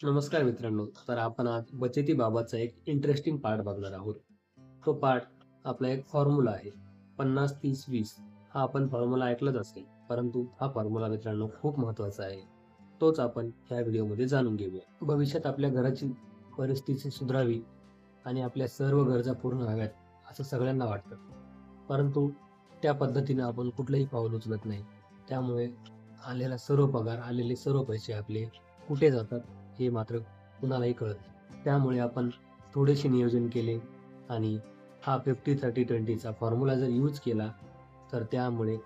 नमस्कार मित्रांनो. तर आपण आज बचतीबाबतचा एक इंटरेस्टिंग पार्ट बघणार आहोत. तो पार्ट आपला एक फॉर्म्युला आहे. 50-30-20 हा आपण फॉर्म्युला ऐकलाच असेल. परंतु हा फॉर्म्युला मित्रांनो खूप महत्त्वाचा आहे. तोच आपण ह्या व्हिडिओमध्ये जाणून घेऊया. भविष्यात आपल्या घराची परिस्थिती सुधारावी आणि आपल्या सर्व गरजा पूर्ण व्हाव्यात असं सगळ्यांना वाटतं. परंतु त्या पद्धतीने आपण कुठलंही पाऊल उचलत नाही. त्यामुळे आलेला सर्व पगार, आलेले सर्व पैसे आपले कुठे जातात हे मात्र कुणालाही कळत नाही. त्यामुळे आपण थोडेसे नियोजन केले आणि हा 50-30-20चा फॉर्म्युला जर यूज केला, तर त्यामुळे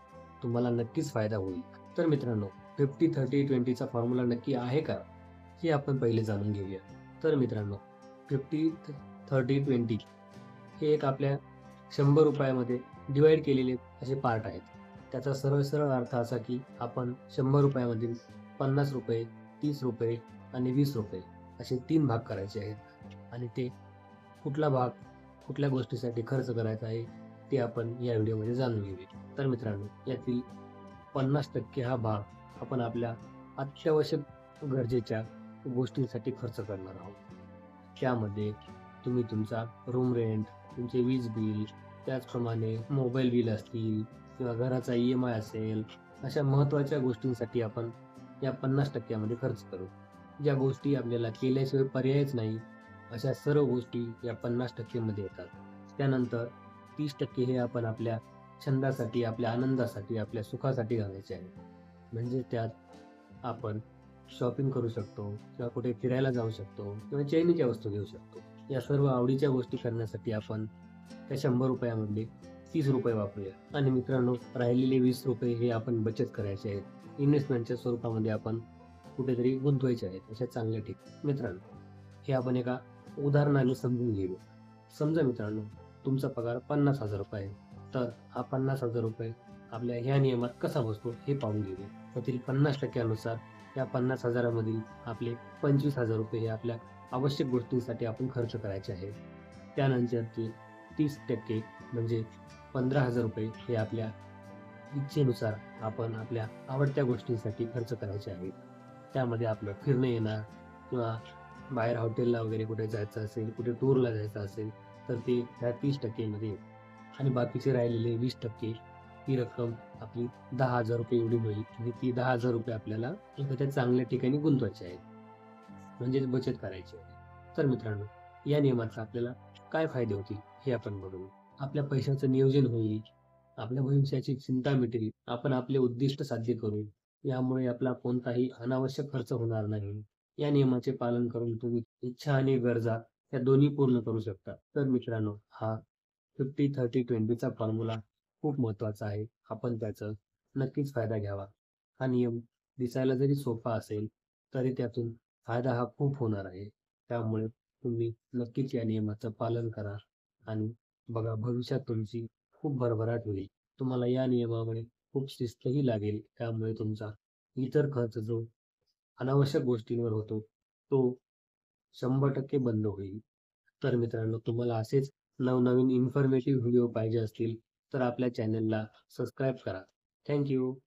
तुम्हाला नक्कीच फायदा होईल. तर मित्रांनो, 50-30-20चा फॉर्म्युला नक्की आहे का? हे आपण पहिले जाणून घेऊया. तर मित्रांनो, 50-30-20 हे एक आपल्या ₹100 मध्ये डिव्हाईड केलेले असे पार्ट आहेत. त्याचा सरळ-सरळ अर्थ असा की आपण ₹100 मधील ₹50, ₹30 आणि ₹20 असे 3 भाग करायचे आहेत आणि ते कुठला भाग कुठल्या गोष्टीसाठी खर्च करायचा आहे, ते आपण या व्हिडिओमध्ये जाणून घेऊया. तर मित्रांनो, यातील 50% हा भाग आपण आपल्या अत्यावश्यक गरजेच्या गोष्टींसाठी खर्च करणार आहोत. त्यामध्ये तुम्ही तुमचा रूम रेंट, तुमचे वीज बिल, त्याचप्रमाणे मोबाईल बिल असतील किंवा घराचा ई-एम-आय असेल, अशा महत्त्वाच्या गोष्टींसाठी आपण या 50% मध्ये खर्च करू. ज्या गोष्टी आपल्याला केल्याशिवाय पर्यायच नाही, अशा सर्व गोष्टी या 50% मध्ये येतात. त्यानंतर 30% हे आपण आपल्या छंदासाठी, आपल्या आनंदासाठी, आपल्या सुखासाठी घालायचे आहे. म्हणजे त्यात आपण शॉपिंग करू शकतो किंवा कुठे फिरायला जाऊ शकतो किंवा चैनीच्या वस्तू घेऊ शकतो. या सर्व आवडीच्या गोष्टी करण्यासाठी आपण त्या ₹100 मधले ₹30 वापरूया आणि मित्रांनो, राहिलेले ₹20 हे आपण बचत करायचे आहेत. इन्व्हेस्टमेंटच्या स्वरूपामध्ये आपण कुठेतरी गुंतवायचे आहेत अशा चांगल्या ठिकाणी. मित्रांनो, हे आपण एका उदाहरणाने समजून घेऊया. समजा मित्रांनो, तुमचा पगार ₹50,000 आहे. तर हा ₹50,000 आपल्या ह्या नियमात कसा बसतो हे पाहून घेऊया. त्यातील 50% नुसार या 50,000 मधील आपले ₹25,000 हे आपल्या आवश्यक गोष्टींसाठी आपण खर्च करायचे आहे. त्यानंतरचे 30% म्हणजे ₹15,000 हे आपल्या इच्छेनुसार आपण आपल्या आवडत्या गोष्टींसाठी खर्च करायचे आहेत. त्यामध्ये आपलं फिरणं येणार किंवा बाहेर हॉटेलला वगैरे कुठे जायचं असेल, कुठे टूरला जायचं असेल, तर ते ह्या 30% मध्ये येतं आणि बाकीचे राहिलेले 20% ही रक्कम आपली ₹10,000 एवढी होईल आणि ती ₹10,000 आपल्याला एखाद्या चांगल्या ठिकाणी गुंतवायची आहेत. म्हणजेच बचत करायची आहे. तर मित्रांनो, या नियमाचा आपल्याला काय फायदे होतील हे आपण बघू. आपल्या पैशाचं नियोजन होईल, आपल्या भविष्याची चिंता मिटेल, आपण आपले उद्दिष्ट साध्य करू. यामुळे आपला कोणताही अनावश्यक खर्च होणार नाही. या नियमाचे पालन करून तुम्ही इच्छा आणि गरजा या दोन्ही पूर्ण करू शकता. तर मित्रांनो, हा 50-30-20चा फॉर्म्युला खूप महत्त्वाचा आहे. आपण त्याचा नक्कीच फायदा घ्यावा. हा नियम दिसायला जरी सोपा असेल, तरी त्यातून फायदा हा खूप होणार आहे. त्यामुळे तुम्ही नक्कीच या नियमाचं पालन करा आणि बघा भविष्यात तुमची खूप भरभराट होईल. तुम्हाला या नियमामुळे खूप शिस्तही लागेल. त्यामुळे तुमचा इतर खर्च जो अनावश्यक गोष्टींवर होतो, तो 100% बंद होईल. तर मित्रांनो, तुम्हाला असेच नवनवीन इन्फॉर्मेटिव्ह व्हिडिओ पाहिजे असतील, तर आपल्या चॅनलला सबस्क्राईब करा. थँक